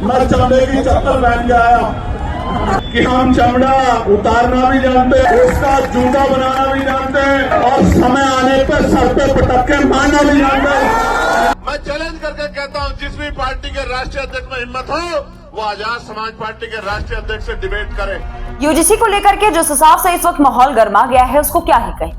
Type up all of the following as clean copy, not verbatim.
मैं चमड़े की चप्पल पहन के आया कि हम चमड़ा उतारना भी जानते हैं, उसका जूता बनाना भी जानते हैं और समय आने पर सर पे पटक के मारना भी जानते हैं। मैं चैलेंज करके कहता हूं, जिस भी पार्टी के राष्ट्रीय अध्यक्ष में हिम्मत हो वो आजाद समाज पार्टी के राष्ट्रीय अध्यक्ष से डिबेट करे। यूजीसी को लेकर के जिस हिसाब से इस वक्त माहौल गर्मा गया है उसको क्या ही कहें।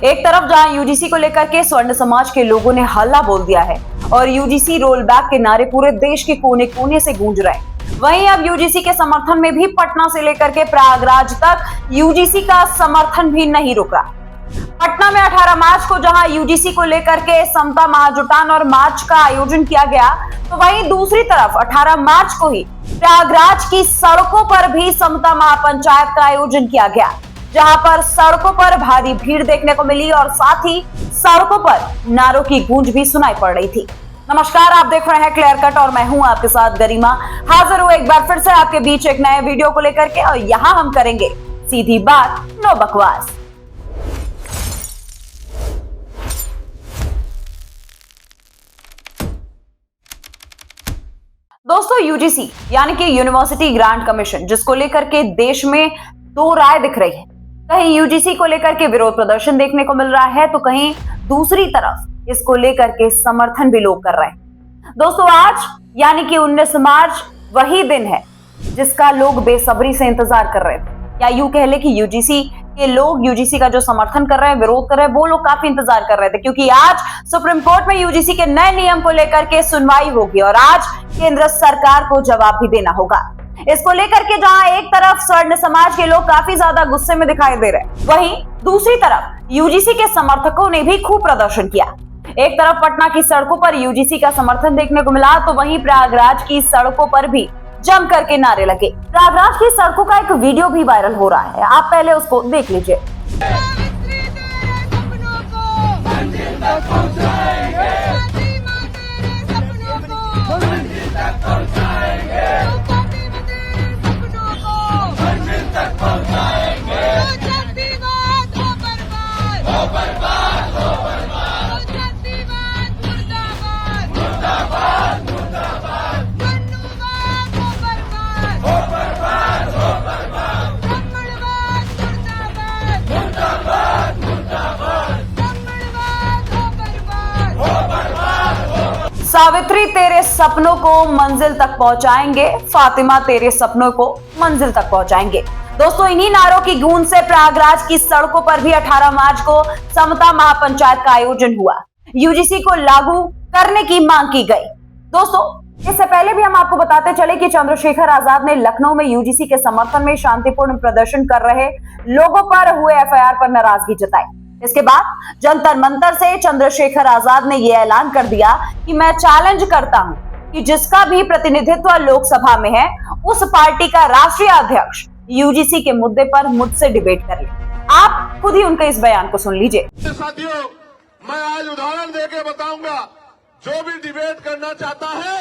एक तरफ जहां यूजीसी को लेकर के स्वर्ण समाज के लोगों ने हल्ला बोल दिया है और यूजीसी रोल बैक के नारे पूरे देश के कोने कोने से गूंज रहे हैं, वहीं अब यूजीसी के समर्थन में भी पटना से लेकर के प्रयागराज तक यूजीसी का समर्थन भी नहीं रुक रहा। पटना में 18 मार्च को जहां यूजीसी को लेकर के समता महाजुटान और मार्च का आयोजन किया गया, तो वहीं दूसरी तरफ 18 मार्च को ही प्रयागराज की सड़कों पर भी समता महापंचायत का आयोजन किया गया, जहां पर सड़कों पर भारी भीड़ देखने को मिली और साथ ही सड़कों पर नारों की गूंज भी सुनाई पड़ रही थी। नमस्कार, आप देख रहे हैं क्लियर कट और मैं हूं आपके साथ गरिमा। हाजिर हूं एक बार फिर से आपके बीच एक नए वीडियो को लेकर के, और यहां हम करेंगे सीधी बात, नो बकवास। दोस्तों, यूजीसी यानी कि यूनिवर्सिटी ग्रांट कमीशन, जिसको लेकर के देश में दो राय दिख रही है। कहीं यूजीसी को लेकर के विरोध प्रदर्शन देखने को मिल रहा है, तो कहीं दूसरी तरफ इसको लेकर के समर्थन भी लोग कर रहे हैं। दोस्तों, आज यानी कि 19 मार्च वही दिन है जिसका लोग बेसब्री से इंतजार कर रहे थे, या यूं कह ले कि यूजीसी के लोग यूजीसी का जो समर्थन कर रहे हैं, विरोध कर रहे हैं, वो लोग काफी इंतजार कर रहे थे, क्योंकि आज सुप्रीम कोर्ट में यूजीसी के नए नियम को लेकर के सुनवाई होगी और आज केंद्र सरकार को जवाब भी देना होगा। इसको लेकर के जहां एक तरफ स्वर्ण समाज के लोग काफी ज्यादा गुस्से में दिखाई दे रहे हैं, वहीं दूसरी तरफ यूजीसी के समर्थकों ने भी खूब प्रदर्शन किया। एक तरफ पटना की सड़कों पर यूजीसी का समर्थन देखने को मिला, तो वहीं प्रयागराज की सड़कों पर भी जम करके नारे लगे। प्रयागराज की सड़कों का एक वीडियो भी वायरल हो रहा है, आप पहले उसको देख लीजिए। सावित्री तेरे सपनों को मंजिल तक पहुंचाएंगे, फातिमा तेरे सपनों को मंजिल तक पहुंचाएंगे। दोस्तों, इन्हीं नारों की गूंज से प्रयागराज की सड़कों पर भी 18 मार्च को समता महापंचायत का आयोजन हुआ। यूजीसी को लागू करने की मांग की गई। दोस्तों, इससे पहले भी हम आपको बताते चले कि चंद्रशेखर आजाद ने लखनऊ में यूजीसी के समर्थन में शांतिपूर्ण प्रदर्शन कर रहे लोगों पर हुए एफआईआर पर नाराजगी जताई। इसके बाद जंतर मंतर से चंद्रशेखर आजाद ने यह ऐलान कर दिया कि मैं चैलेंज करता हूं कि जिसका भी प्रतिनिधित्व लोकसभा में है, उस पार्टी का राष्ट्रीय अध्यक्ष यूजीसी के मुद्दे पर मुझसे डिबेट कर ले। आप खुद ही उनके इस बयान को सुन लीजिए। साथियों, मैं आज उदाहरण देके बताऊंगा, जो भी डिबेट करना चाहता है,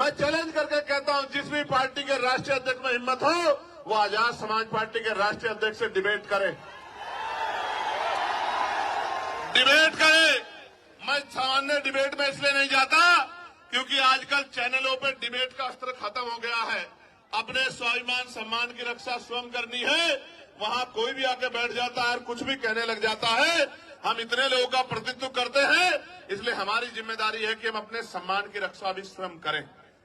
मैं चैलेंज करके कहता हूं, जिस भी पार्टी के राष्ट्रीय अध्यक्ष में हिम्मत हो वो आजाद समाज पार्टी के राष्ट्रीय अध्यक्ष से डिबेट करे। डिबेट करे। मैं सामान्य डिबेट में इसलिए नहीं जाता क्योंकि आजकल चैनलों पर डिबेट का अस्त्र खत्म हो गया है। अपने स्वाभिमान सम्मान की रक्षा स्वयं करनी है, वहां कोई भी आके बैठ जाता है और कुछ भी कहने लग जाता है। हम इतने लोगों का प्रतिनिधित्व करते हैं, इसलिए हमारी जिम्मेदारी है कि हम अपने सम्मान की रक्षा भी स्वयं करें।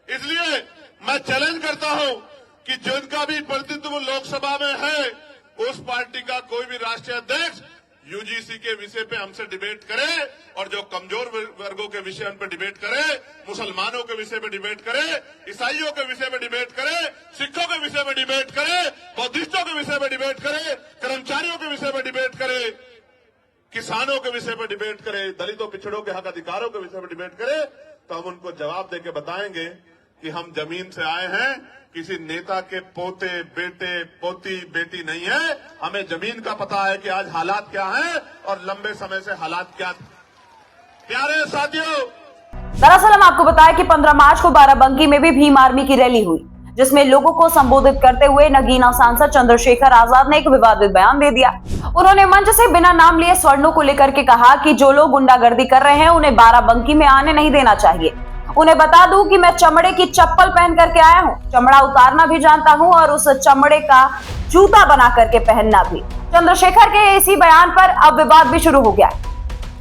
इसलिए मैं चैलेंज करता हूं कि जिनका भी प्रतिनिधित्व लोकसभा में है, उस पार्टी का कोई भी राष्ट्रीय अध्यक्ष यूजीसी के विषय पे हमसे डिबेट करे, और जो कमजोर वर्गों के विषय उन पर डिबेट करे, मुसलमानों के विषय में डिबेट करे, ईसाइयों के विषय में डिबेट करे, सिखों के विषय में डिबेट करे, बौद्धिस्टों के विषय में डिबेट करे, कर्मचारियों के विषय में डिबेट करे, किसानों के विषय में डिबेट करे, दलितों पिछड़ों के हक अधिकारों के विषय में डिबेट करे, तो हम उनको जवाब देके बताएंगे कि हम जमीन से आए हैं, किसी नेता के पोते बेटे पोती बेटी नहीं है। हमें जमीन का पता है कि आज हालात क्या हैं और लंबे समय से हालात क्या। प्यारे साथियों, दरअसल हम आपको बताया कि 15 मार्च को बाराबंकी में भी भीम आर्मी की रैली हुई, जिसमें लोगों को संबोधित करते हुए नगीना सांसद चंद्रशेखर आजाद ने एक विवादित बयान दे दिया। उन्होंने मंच से बिना नाम लिए स्वर्णों को लेकर के कहा कि जो लोग गुंडागर्दी कर रहे हैं उन्हें बाराबंकी में आने नहीं देना चाहिए। उन्हें बता दूं कि मैं चमड़े की चप्पल पहन करके आया हूं, चमड़ा उतारना भी जानता हूं और उस चमड़े का जूता बना करके पहनना भी। चंद्रशेखर के इसी बयान पर अब विवाद भी शुरू हो गया।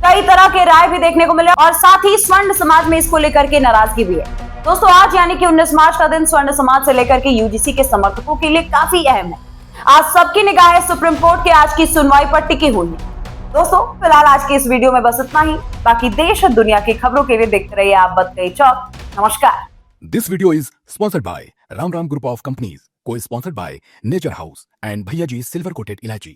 कई तरह के राय भी देखने को मिले और साथ ही स्वर्ण समाज में इसको लेकर के नाराजगी भी है। दोस्तों, आज यानी कि 19 मार्च का दिन स्वर्ण समाज से लेकर के यूजीसी के समर्थकों के लिए काफी अहम है। आज सबकी निगाहें सुप्रीम कोर्ट के आज की सुनवाई पर टिकी हुई है। दोस्तों, फिलहाल आज की इस वीडियो में बस इतना ही। बाकी देश और दुनिया की खबरों के लिए देखते रहिए आप बत गई चौक। नमस्कार। This video is sponsored by Ram Ram Group of Companies, co-sponsored by Nature House and Bhaiya Ji Silver Coated Ilachi.